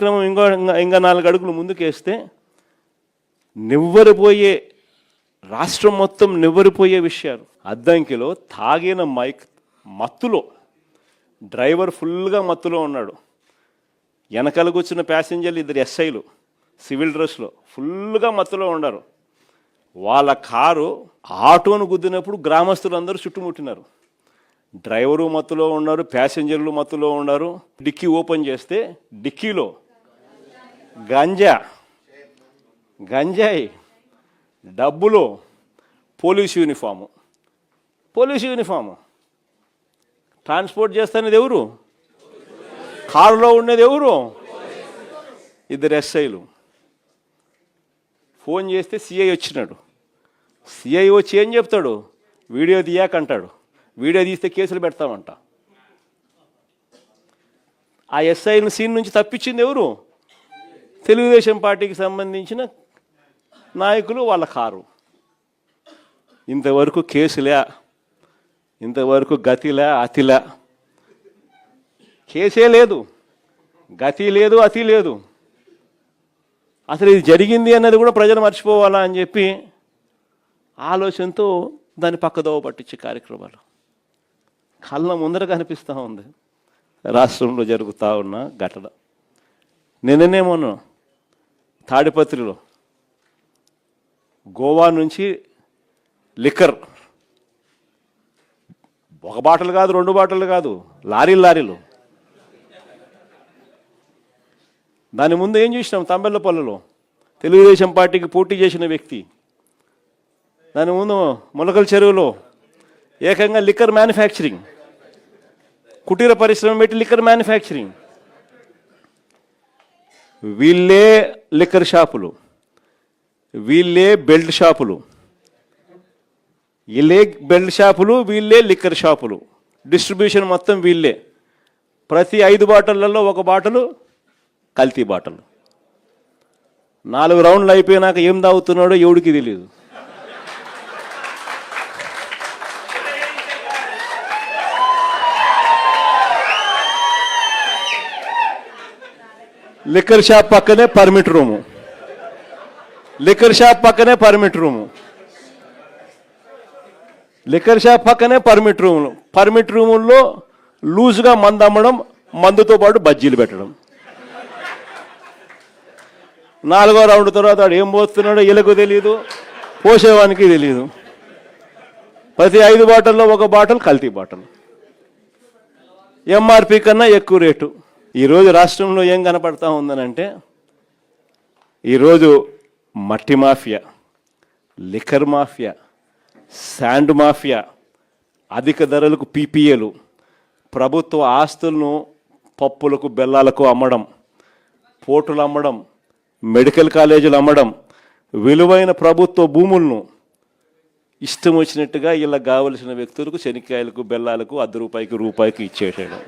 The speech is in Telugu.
క్రమం ఇంకా 4 అడుగులు ముందుకేస్తే నివ్వరిపోయే రాష్ట్రం మొత్తం నివ్వరిపోయే విషయాలు. అద్దంకిలో తాగిన మత్తులో డ్రైవర్ ఫుల్గా మత్తులో ఉన్నాడు. వెనకాల కూర్చున్న ప్యాసింజర్లు 2 ఎస్ఐలు సివిల్ డ్రెస్లో ఫుల్గా మత్తులో ఉన్నారు. వాళ్ళ కారు ఆటోను గుద్దినప్పుడు గ్రామస్తులు అందరూ చుట్టుముట్టినారు. డ్రైవరు మత్తులో ఉన్నారు, ప్యాసింజర్లు మత్తులో ఉన్నారు. డిక్కీ ఓపెన్ చేస్తే డిక్కీలో గంజాయి, డబ్బులు, పోలీసు యూనిఫాము. ట్రాన్స్పోర్ట్ చేస్తున్నది ఎవరు? కారులో ఉండేది ఎవరు? 2 ఎస్ఐలు. ఫోన్ చేస్తే సిఐ వచ్చినాడు. సిఐ వచ్చి ఏం చెప్తాడు? వీడియో తీయాకంటాడు. వీడియో తీస్తే కేసులు పెడతామంట. ఆ ఎస్ఐని సీన్ నుంచి తప్పించింది ఎవరు? తెలుగుదేశం పార్టీకి సంబంధించిన నాయకులు, వాళ్ళ కారు. ఇంతవరకు కేసులే, ఇంతవరకు గతిలే, అతిలే. కేసే లేదు, గతి లేదు, అతి లేదు. అసలు ఇది జరిగింది అన్నది కూడా ప్రజలు మర్చిపోవాలా అని చెప్పి ఆలోచనతో దాన్ని పక్కదోవ పట్టించే కార్యక్రమాలు కళ్ళ ముందర కనిపిస్తూ ఉంది రాష్ట్రంలో జరుగుతూ ఉన్న ఘటన. నిన్ననేమోను తాడిపత్రిలో గోవా నుంచి లిక్కర్, 1 బాటలు కాదు, 2 బాటలు కాదు, లారీలు. దాని ముందు ఏం చూసినాం? తంబెల్లపల్లిలో తెలుగుదేశం పార్టీకి పోటీ చేసిన వ్యక్తి. దాని ముందు ములకల చెరువులో ఏకంగా లిక్కర్ మ్యానుఫ్యాక్చరింగ్, కుటీర పరిశ్రమ పెట్టి లిక్కర్ మ్యానుఫ్యాక్చరింగ్. వీళ్ళే లిక్కర్ షాపులు, వీళ్ళే బెల్ట్ షాపులు, వీళ్ళే లిక్కర్ షాపులు. డిస్ట్రిబ్యూషన్ మొత్తం వీళ్ళే. ప్రతి 5 బాటళ్లలో 1 బాటలు కల్తీ బాటలు. 4 రౌండ్లు అయిపోయినాక ఏం తాగుతున్నాడో ఎవడికి తెలియదు. లిక్కర్ షాప్ పక్కనే పర్మిట్ రూము, పర్మిట్ రూముల్లో లూజ్గా మందు అమ్మడం, మందుతో పాటు బజ్జీలు పెట్టడం. 4వ రౌండ్ తర్వాత వాడు ఏం పోస్తున్నాడో వీళ్ళకు తెలియదు, పోసేవానికి తెలియదు. ప్రతి 5 బాటల్లో 1 బాటలు కల్తీ బాటలు, ఎంఆర్పి కన్నా ఎక్కువ రేటు. ఈరోజు రాష్ట్రంలో ఏం కనపడతా ఉందనంటే, ఈరోజు మట్టి mafia, liquor mafia, sand mafia, అధిక ధరలకు పీపీఏలు, ప్రభుత్వ ఆస్తులను పప్పులకు బెల్లాలకు అమ్మడం, పోర్టులు అమ్మడం, మెడికల్ కాలేజీలు అమ్మడం, విలువైన ప్రభుత్వ భూములను ఇష్టం వచ్చినట్టుగా ఇలా కావలసిన వ్యక్తులకు శనిక్కాయలకు బెల్లాలకు ₹1 రూపాయికి ఇచ్చేసేయడం.